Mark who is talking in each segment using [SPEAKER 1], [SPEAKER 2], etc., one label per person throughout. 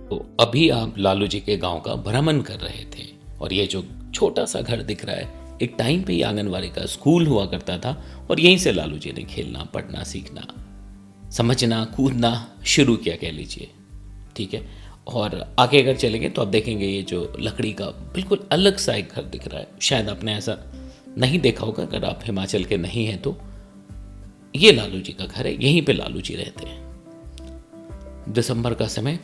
[SPEAKER 1] तो अभी आप लालू जी के गांव का भ्रमण कर रहे थे और ये जो छोटा सा घर दिख रहा है, एक टाइम पे ये आंगनवाड़ी का स्कूल हुआ करता था और यहीं से लालू जी ने खेलना, पढ़ना, सीखना, समझना, कूदना शुरू किया, कह लीजिए। ठीक है। और आगे अगर चलेंगे तो आप देखेंगे ये जो लकड़ी का बिल्कुल अलग सा एक घर दिख रहा है, शायद आपने ऐसा नहीं देखा होगा अगर आप हिमाचल के नहीं हैं तो। ये लालू जी का घर है, यहीं पे लालू जी रहते हैं। दिसंबर का समय,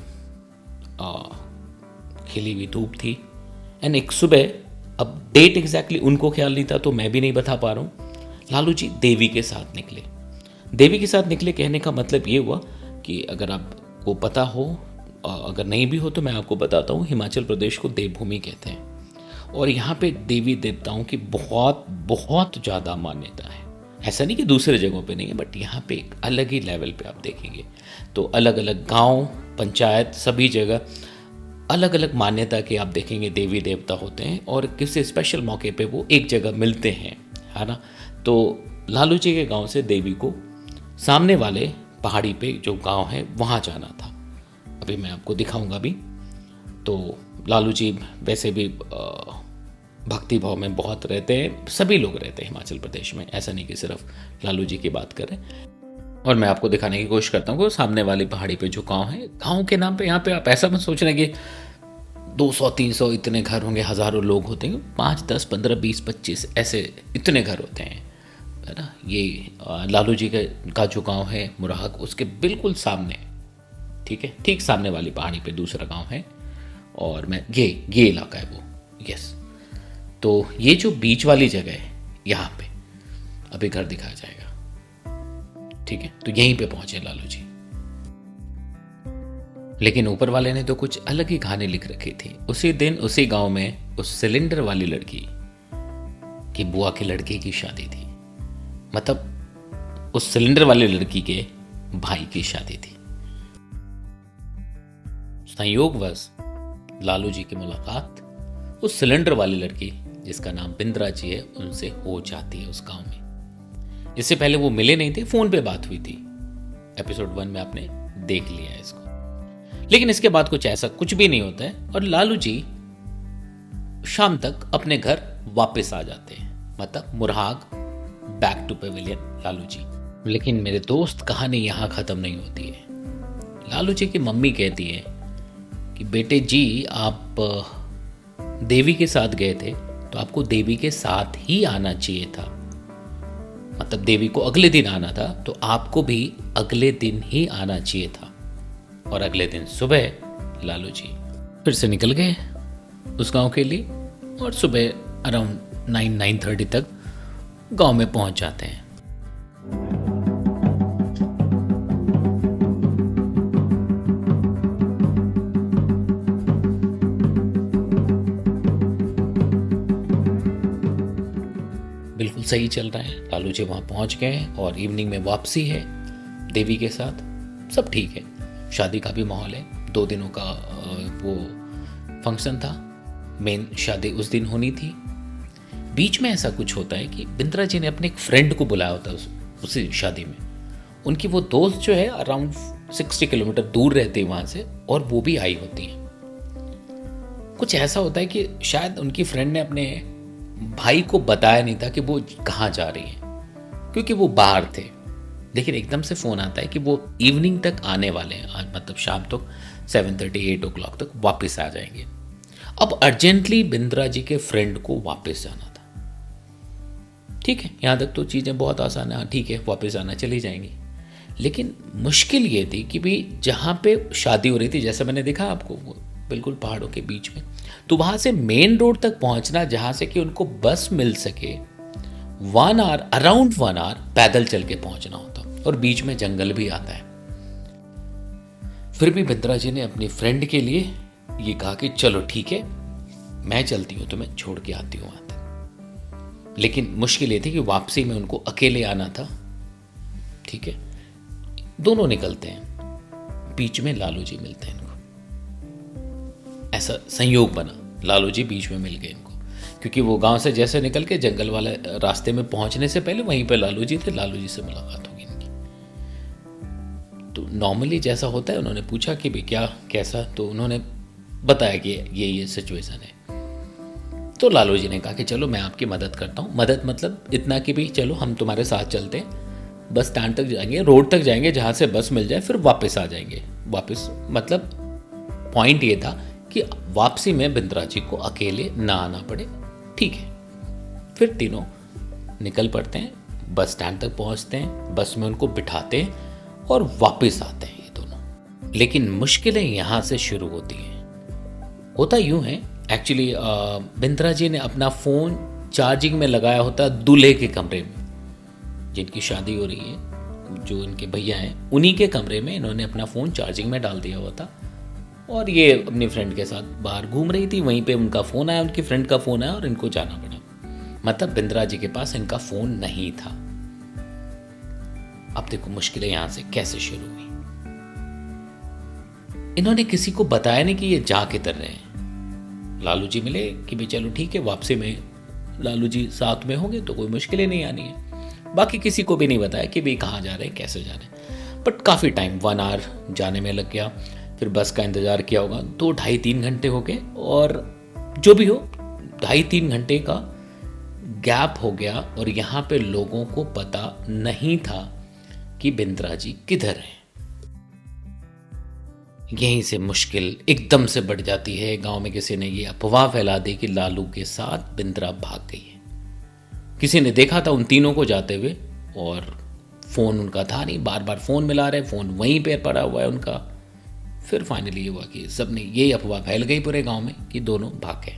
[SPEAKER 1] खिली हुई धूप थी एंड एक सुबह, अब डेट एग्जैक्टली उनको ख्याल नहीं था तो मैं भी नहीं बता पा रहा हूँ, लालू जी देवी के साथ निकले। देवी के साथ निकले कहने का मतलब ये हुआ कि अगर आपको पता हो, अगर नहीं भी हो तो मैं आपको बताता हूँ, हिमाचल प्रदेश को देवभूमि कहते हैं और यहाँ पे देवी देवताओं की बहुत बहुत ज़्यादा मान्यता है। ऐसा नहीं कि दूसरे जगहों पे नहीं है, बट यहाँ पे एक अलग ही लेवल पे आप देखेंगे तो अलग अलग गांव, पंचायत, सभी जगह अलग अलग मान्यता के आप देखेंगे देवी देवता होते हैं और किसी स्पेशल मौके पे वो एक जगह मिलते हैं, है ना। तो लालू जी के गांव से देवी को सामने वाले पहाड़ी पे जो गांव है वहाँ जाना था। अभी मैं आपको दिखाऊंगा भी। तो लालू जी वैसे भी भक्ति भाव में बहुत रहते हैं, सभी लोग रहते हैं हिमाचल प्रदेश में, ऐसा नहीं कि सिर्फ लालू जी की बात करें। और मैं आपको दिखाने की कोशिश करता हूँ कि सामने वाली पहाड़ी पे जो गांव है, गांव के नाम पे यहाँ पे आप ऐसा मत सोच रहे कि 200-300 इतने घर होंगे, हज़ारों लोग होते हैं, 5, 10, 15, 20, 25 ऐसे इतने घर होते हैं, है ना। ये लालू जी का जो गांव है मुराहक, उसके बिल्कुल सामने, ठीक है, ठीक सामने वाली पहाड़ी पे दूसरा गांव है और मैं ये इलाका है वो, यस। तो ये जो बीच वाली जगह है यहाँ पे अभी घर दिखाया जाएगा, ठीक है। तो यहीं पे पहुंचे लालू जी, लेकिन ऊपर वाले ने तो कुछ अलग ही कहानी लिख रखी थी। उसी दिन उसी गांव में उस सिलेंडर वाली लड़की की बुआ के लड़के की शादी थी, मतलब उस सिलेंडर वाली लड़की के भाई की शादी थी। संयोगवश लालू जी की मुलाकात उस सिलेंडर वाली लड़की जिसका नाम बिंद्रा जी है उनसे हो जाती है उस गांव में। इससे पहले वो मिले नहीं थे, फोन पे बात हुई थी। एपिसोड 1 में आपने देख लिया है इसको। लेकिन इसके बाद कुछ ऐसा कुछ भी नहीं होता है और लालू जी शाम तक अपने घर वापस आ जाते हैं, मतलब मुरहाग, back to pavilion Lalu ji. लेकिन मेरे दोस्त, कहानी यहां खत्म नहीं होती है। लालू जी की मम्मी कहती है कि बेटे जी, आप देवी के साथ गए थे तो आपको देवी के साथ ही आना चाहिए था, मतलब देवी को अगले दिन आना था तो आपको भी अगले दिन ही आना चाहिए था। और अगले दिन सुबह लालू जी फिर से निकल गए उस गांव के लिए और सुबह अराउंड 9-9:30 तक गांव में पहुंच जाते हैं। बिल्कुल सही चल रहा है, लालू जी वहाँ पहुँच गए और इवनिंग में वापसी है देवी के साथ, सब ठीक है। शादी का भी माहौल है, 2 दिनों का वो फंक्शन था, मेन शादी उस दिन होनी थी। बीच में ऐसा कुछ होता है कि बिंद्रा जी ने अपने एक फ्रेंड को बुलाया होता है उसी शादी में। उनकी वो दोस्त जो है अराउंड 60 किलोमीटर दूर रहती है वहाँ से और वो भी आई होती है। कुछ ऐसा होता है कि शायद उनकी फ्रेंड ने अपने भाई को बताया नहीं था कि वो कहाँ जा रही है, क्योंकि वो बाहर थे। लेकिन एकदम से फ़ोन आता है कि वो इवनिंग तक आने वाले हैं, आज मतलब शाम तक 7:30-8 o'clock तक वापस आ जाएंगे। अब अर्जेंटली बिंद्रा जी के फ्रेंड को वापस जाना था। ठीक है, यहाँ तक तो चीज़ें बहुत आसान है, हाँ ठीक है, वापस आना, चली जाएंगी। लेकिन मुश्किल ये थी कि भी जहाँ पे शादी हो रही थी, जैसे मैंने देखा आपको, वो बिल्कुल पहाड़ों के बीच में, तो वहाँ से मेन रोड तक पहुँचना जहाँ से कि उनको बस मिल सके, 1 hour, अराउंड 1 hour पैदल चल के पहुँचना होता और बीच में जंगल भी आता है। फिर भी बिंद्रा जी ने अपनी फ्रेंड के लिए ये कहा कि चलो ठीक है, मैं चलती हूँ, तुम्हें छोड़ के आती हूँ वहाँ तक। लेकिन मुश्किल ये थी कि वापसी में उनको अकेले आना था। ठीक है, दोनों निकलते हैं, बीच में लालू जी मिलते हैं इनको। ऐसा संयोग बना, लालू जी बीच में मिल गए इनको, क्योंकि वो गांव से जैसे निकल के जंगल वाले रास्ते में पहुंचने से पहले वहीं पे लालू जी थे, लालू जी से मुलाकात होगी इनकी। तो तो नॉर्मली जैसा होता है उन्होंने पूछा कि भाई क्या कैसा, तो उन्होंने बताया कि ये सिचुएशन है। तो लालू जी ने कहा कि चलो मैं आपकी मदद करता हूँ। मदद मतलब इतना कि भाई चलो हम तुम्हारे साथ चलते हैं, बस स्टैंड तक जाएंगे, रोड तक जाएंगे, जहाँ से बस मिल जाए फिर वापस आ जाएंगे। वापस मतलब पॉइंट ये था कि वापसी में बिंद्रा जी को अकेले ना आना पड़े। ठीक है, फिर तीनों निकल पड़ते हैं, बस स्टैंड तक पहुँचते हैं, बस में उनको बिठाते हैं और वापस आते हैं ये दोनों। लेकिन मुश्किलें यहाँ से शुरू होती हैं। होता यूँ है एक्चुअली, बिंद्रा जी ने अपना फ़ोन चार्जिंग में लगाया होता दूल्हे के कमरे में, जिनकी शादी हो रही है, जो इनके भैया हैं उन्हीं के कमरे में इन्होंने अपना फ़ोन चार्जिंग में डाल दिया हुआ था। और ये अपनी फ्रेंड के साथ बाहर घूम रही थी, वहीं पे उनका फ़ोन आया, उनकी फ्रेंड का फ़ोन आया और इनको जाना पड़ा। मतलब बिंद्रा जी के पास इनका फ़ोन नहीं था। अब देखो मुश्किलें यहाँ से कैसे शुरू हुई। इन्होंने किसी को बताया नहीं कि ये जा किधर रहे हैं। लालू जी मिले कि भाई चलो ठीक है, वापसी में लालू जी साथ में होंगे तो कोई मुश्किलें नहीं आनी है। बाकी किसी को भी नहीं बताया कि भाई कहाँ जा रहे हैं, कैसे जा रहे हैं। बट काफ़ी टाइम 1 आवर जाने में लग गया। फिर बस का इंतज़ार किया होगा तो 2.5-3 घंटे हो गए, और जो भी हो 2.5-3 घंटे का गैप हो गया। और यहाँ पे लोगों को पता नहीं था कि बिंद्रा जी किधर हैं। यहीं से मुश्किल एकदम से बढ़ जाती है। गांव में किसी ने ये अफवाह फैला दी कि लालू के साथ बिंद्रा भाग गई है। किसी ने देखा था उन तीनों को जाते हुए, और फ़ोन उनका था नहीं, बार बार फ़ोन मिला रहे, फ़ोन वहीं पे पड़ा हुआ है उनका। फिर फाइनली ये हुआ कि सबने, ये अफवाह फैल गई पूरे गांव में कि दोनों भाग गए।